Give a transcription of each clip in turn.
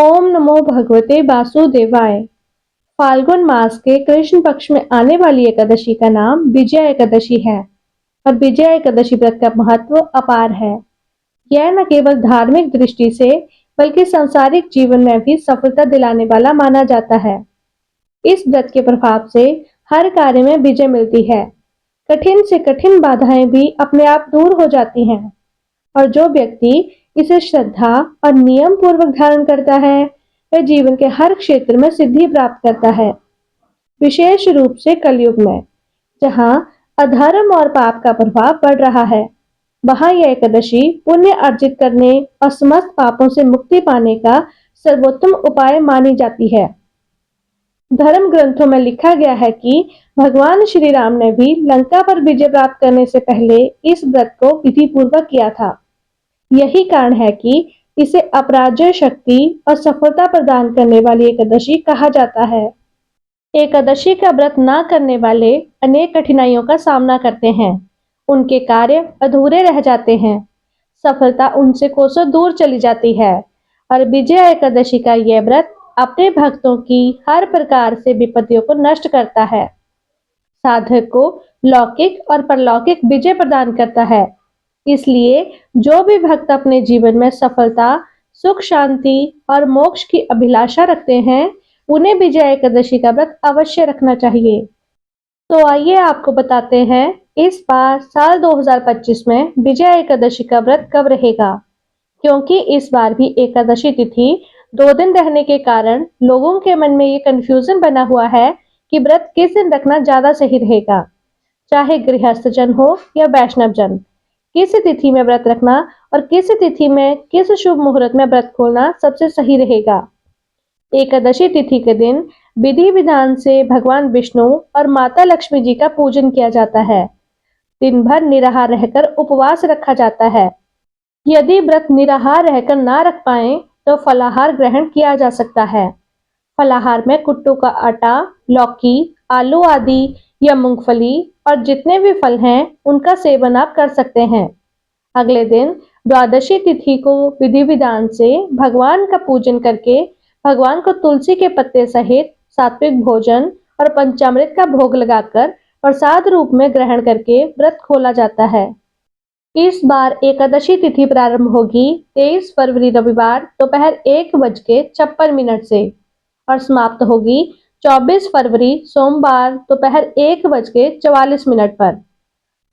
ओम नमो भगवते वासुदेवाय। फाल्गुन मास के कृष्ण पक्ष में आने वाली एकादशी का नाम विजया एकादशी है और विजया एकादशी व्रत का महत्व अपार है। यह न केवल धार्मिक दृष्टि से बल्कि सांसारिक जीवन में भी सफलता दिलाने वाला माना जाता है। इस व्रत के प्रभाव से हर कार्य में विजय मिलती है। कठिन से कठिन बाधाएं भी अपने आप दूर हो जाती हैं और जो व्यक्ति इसे श्रद्धा और नियम पूर्वक धारण करता है वह जीवन के हर क्षेत्र में सिद्धि प्राप्त करता है। विशेष रूप से कलयुग में जहाँ अधर्म और पाप का प्रभाव बढ़ रहा है, वहां यह एकादशी पुण्य अर्जित करने और समस्त पापों से मुक्ति पाने का सर्वोत्तम उपाय मानी जाती है। धर्म ग्रंथों में लिखा गया है कि भगवान श्री राम ने भी लंका पर विजय प्राप्त करने से पहले इस व्रत को विधि पूर्वक किया था। यही कारण है कि इसे अपराजय शक्ति और सफलता प्रदान करने वाली एकादशी कहा जाता है। एकादशी का व्रत न करने वाले अनेक कठिनाइयों का सामना करते हैं। उनके कार्य अधूरे रह जाते हैं, सफलता उनसे कोसों दूर चली जाती है और विजया एकादशी का यह व्रत अपने भक्तों की हर प्रकार से विपत्तियों को नष्ट करता है। साधक को लौकिक और परलौकिक विजय प्रदान करता है। इसलिए जो भी भक्त अपने जीवन में सफलता, सुख, शांति और मोक्ष की अभिलाषा रखते हैं, उन्हें विजया एकादशी का व्रत अवश्य रखना चाहिए। तो आइए आपको बताते हैं इस बार साल 2025 में विजया एकादशी का व्रत कब रहेगा। क्योंकि इस बार भी एकादशी तिथि 2 दिन रहने के कारण लोगों के मन में ये कंफ्यूजन बना हुआ है कि व्रत किस दिन रखना ज्यादा सही रहेगा। चाहे गृहस्थ जन हो या वैष्णव जन, किस तिथि में व्रत रखना और किस तिथि में किस शुभ मुहूर्त में व्रत खोलना सबसे सही रहेगा। एकादशी तिथि के दिन विधि विधान से भगवान विष्णु और माता लक्ष्मी जी का पूजन किया जाता है। दिन भर निराहार रहकर उपवास रखा जाता है। यदि व्रत निराहार रहकर ना रख पाए तो फलाहार ग्रहण किया जा सकता है। फलाहार में कुट्टू का आटा, लौकी, आलू आदि या मूंगफली और जितने भी फल हैं उनका सेवन आप कर सकते हैं। अगले दिन द्वादशी तिथि को विधि विधान से भगवान का पूजन करके भगवान को तुलसी के पत्ते सहित सात्विक भोजन और पंचामृत का भोग लगाकर प्रसाद रूप में ग्रहण करके व्रत खोला जाता है। इस बार एकादशी तिथि प्रारंभ होगी 23 फरवरी रविवार दोपहर 1:56 से और समाप्त होगी 24 फरवरी सोमवार दोपहर 1:44 पर।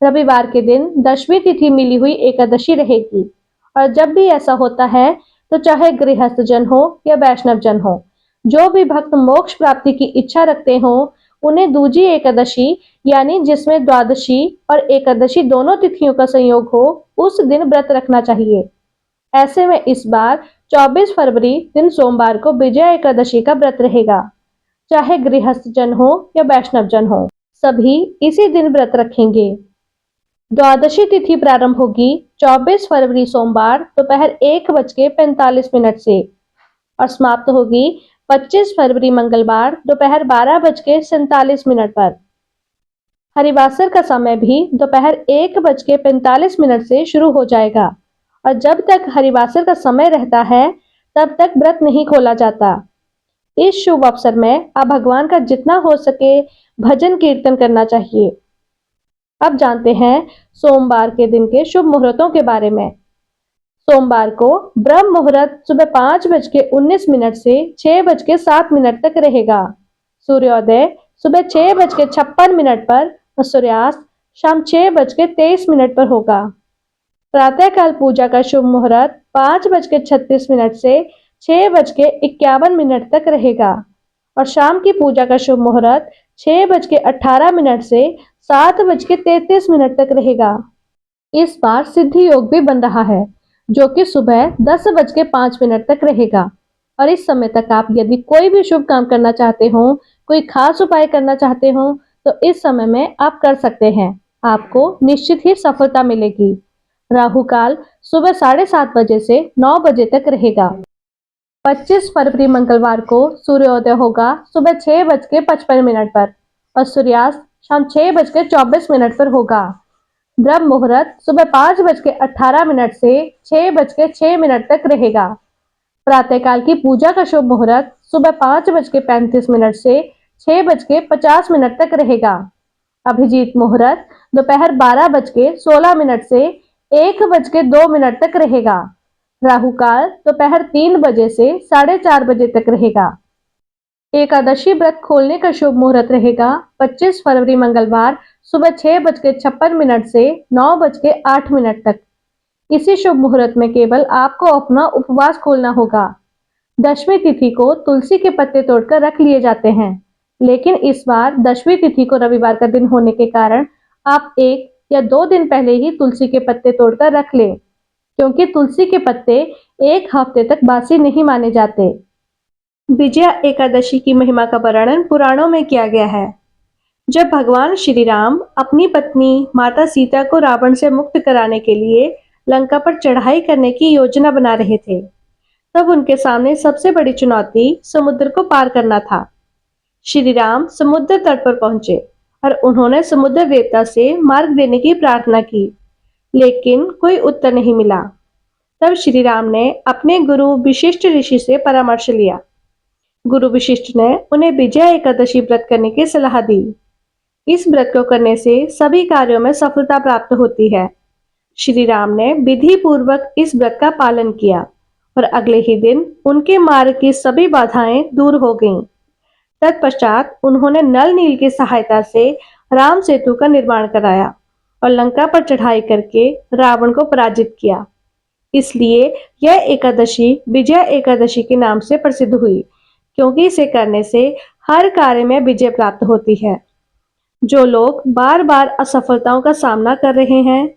रविवार के दिन दशमी तिथि मिली हुई एकादशी रहेगी और जब भी ऐसा होता है तो चाहे गृहस्थ जन हो या वैष्णव जन हो, जो भी भक्त मोक्ष प्राप्ति की इच्छा रखते हो उन्हें दूजी एकादशी यानी जिसमें द्वादशी और एकादशी दोनों तिथियों का संयोग हो उस दिन व्रत रखना चाहिए। ऐसे में इस बार 24 फरवरी दिन सोमवार को विजया एकादशी का व्रत रहेगा। चाहे गृहस्थ जन हो या वैष्णव जन हो, सभी इसी दिन व्रत रखेंगे। द्वादशी तिथि प्रारंभ होगी 24 फरवरी सोमवार दोपहर 1:45 से और समाप्त होगी 25 फरवरी मंगलवार दोपहर 12:47 पर। हरिवासर का समय भी दोपहर 1:45 से शुरू हो जाएगा और जब तक हरिवासर का समय रहता है तब तक व्रत नहीं खोला जाता। इस शुभ अवसर में आप भगवान का जितना हो सके भजन कीर्तन करना चाहिए। अब जानते हैं सोमवार के दिन के शुभ मुहूर्तों के बारे में। सोमवार को ब्रह्म मुहूर्त सुबह 5:19 से 6:07 तक रहेगा। सूर्योदय सुबह 6:56 पर और सूर्यास्त शाम 6:23 पर होगा। प्रातःकाल पूजा का शुभ मुहूर्त 5:36 से 6:51 तक रहेगा और शाम की पूजा का शुभ मुहूर्त 6:18 से 7:33 तक रहेगा। इस बार सिद्धि योग भी बन रहा है जो कि सुबह 10:05 तक रहेगा और इस समय तक आप यदि कोई भी शुभ काम करना चाहते हो, कोई खास उपाय करना चाहते हो तो इस समय में आप कर सकते हैं। आपको निश्चित ही सफलता मिलेगी। राहु काल सुबह 7:30 बजे से 9 बजे तक रहेगा। 25 फरवरी मंगलवार को सूर्योदय होगा सुबह 6:55 पर और सूर्यास्त शाम 6:24 पर होगा। ब्रह्म मुहूर्त सुबह 5:18 से 6:06 तक रहेगा। प्रातःकाल की पूजा का शुभ मुहूर्त सुबह 5:35 से 6:50 तक रहेगा। अभिजीत मुहूर्त दोपहर 12:16 से 1:02 तक रहेगा। राहु काल दोपहर 3 बजे से 4:30 बजे तक रहेगा। एकादशी व्रत खोलने का शुभ मुहूर्त रहेगा 25 फरवरी मंगलवार सुबह 6:56 से 9:08 तक। इसी शुभ मुहूर्त में केवल आपको अपना उपवास खोलना होगा। दशमी तिथि को तुलसी के पत्ते तोड़कर रख लिए जाते हैं, लेकिन इस बार दशमी तिथि को रविवार का दिन होने के कारण आप 1 या 2 दिन पहले ही तुलसी के पत्ते तोड़कर रख लें, क्योंकि तुलसी के पत्ते 1 हफ्ते तक बासी नहीं माने जाते। विजया एकादशी की महिमा का वर्णन पुराणों में किया गया है। जब भगवान श्री राम अपनी पत्नी माता सीता को रावण से मुक्त कराने के लिए लंका पर चढ़ाई करने की योजना बना रहे थे, तब उनके सामने सबसे बड़ी चुनौती समुद्र को पार करना था। श्री राम समुद्र तट पर पहुंचे और उन्होंने समुद्र देवता से मार्ग देने की प्रार्थना की, लेकिन कोई उत्तर नहीं मिला। तब श्री राम ने अपने गुरु वशिष्ठ ऋषि से परामर्श लिया। गुरु वशिष्ठ ने उन्हें विजया एकादशी व्रत करने की सलाह दी। इस व्रत को करने से सभी कार्यों में सफलता प्राप्त होती है। श्री राम ने विधि पूर्वक इस व्रत का पालन किया और अगले ही दिन उनके मार्ग की सभी बाधाएं दूर हो गईं। तत्पश्चात उन्होंने नल नील की सहायता से राम सेतु का निर्माण कराया और लंका पर चढ़ाई करके रावण को पराजित किया। इसलिए यह एकादशी विजया एकादशी के नाम से प्रसिद्ध हुई, क्योंकि इसे करने से हर कार्य में विजय प्राप्त होती है। जो लोग बार बार असफलताओं का सामना कर रहे हैं,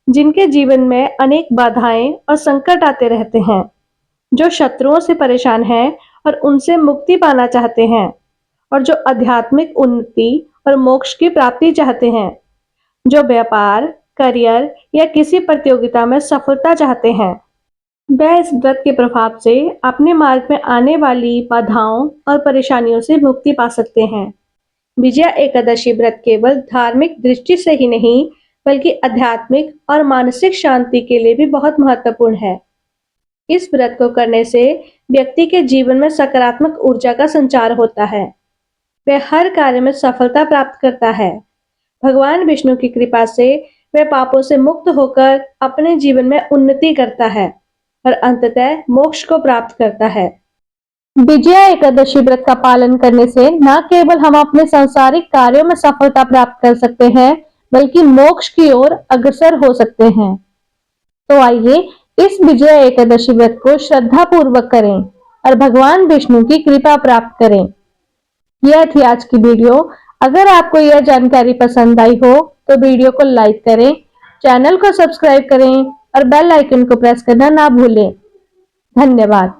जिनके जीवन में अनेक बाधाएं और संकट आते रहते हैं, जो शत्रुओं से परेशान हैं और उनसे मुक्ति पाना चाहते हैं, और जो आध्यात्मिक उन्नति और मोक्ष की प्राप्ति चाहते हैं, जो व्यापार, करियर या किसी प्रतियोगिता में सफलता चाहते हैं, वह इस व्रत के प्रभाव से अपने मार्ग में आने वाली बाधाओं और परेशानियों से मुक्ति पा सकते हैं। विजया एकादशी व्रत केवल धार्मिक दृष्टि से ही नहीं, बल्कि आध्यात्मिक और मानसिक शांति के लिए भी बहुत महत्वपूर्ण है। इस व्रत को करने से व्यक्ति के जीवन में सकारात्मक ऊर्जा का संचार होता है। वह हर कार्य में सफलता प्राप्त करता है। भगवान विष्णु की कृपा से वह पापों से मुक्त होकर अपने जीवन में उन्नति करता है और अंततः मोक्ष को प्राप्त करता है। विजया एकादशी व्रत का पालन करने से न केवल हम अपने सांसारिक कार्यों में सफलता प्राप्त कर सकते हैं, बल्कि मोक्ष की ओर अग्रसर हो सकते हैं। तो आइए इस विजया एकादशी व्रत को श्रद्धा पूर्वक करें और भगवान विष्णु की कृपा प्राप्त करें। यह थी आज की वीडियो। अगर आपको यह जानकारी पसंद आई हो तो वीडियो को लाइक करें, चैनल को सब्सक्राइब करें और बेल आइकन को प्रेस करना ना भूलें। धन्यवाद।